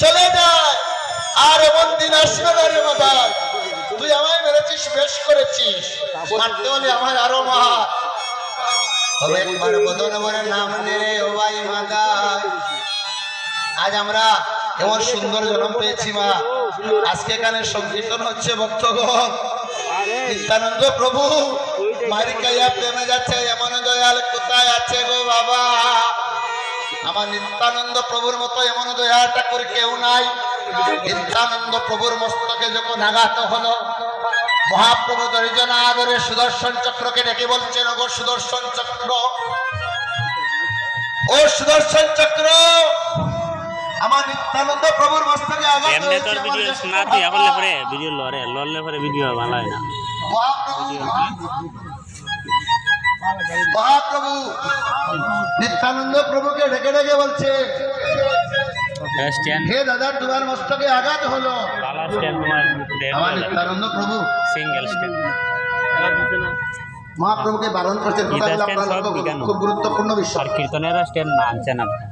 চলে যায় আর এমন দিন আসবে না রে মাদার, তুই আমায় মেরেছিস, বেশ করেছিস, মারতে হলে আমার আরো মার। তবে একবার বদন মনে নাম নিলে ও ভাই মাদার, আজ আমরা এমন সুন্দর জন্ম পেয়েছি মা। আজকে এখানে সংকীর্তন হচ্ছে, ভক্তগণ নিত্যানন্দ প্রভু মারিকাইয়া প্রেমে যাচ্ছে, এমন দয়াল কোথায় আছে গো বাবা? আমার নিত্যানন্দ প্রভুর মতো এমন দয়া ঠাকুর কেউ নাই। নিত্যানন্দ প্রভুর মস্তকে যখন আঘাত হলো, মহাপ্রভু দরিজন আদরে সুদর্শন চক্রকে ডেকে বলছেন, গো সুদর্শন চক্র, ও সুদর্শন চক্র, আমার নিত্যানন্দ প্রভুর মস্তকে আঘাত এমনি তোর ভিডিও শোনাতে এখন পরে ভিডিও লড়লে পরে ভিডিও ভালো হয় না। মহাপ্রভু নিত্যানন্দ প্রভুকে ডেকে ডেকে বলছে, হে দাদা, তোমার মস্তকে আঘাত হলো। আমার নিত্যানন্দ প্রভু সিঙ্গেল স্ট্যান্ড মহাপ্রভুকে বারণ করছেন, খুব গুরুত্বপূর্ণ বিষয়। কীর্তনের স্ট্যান্ড আনছেন আপনি।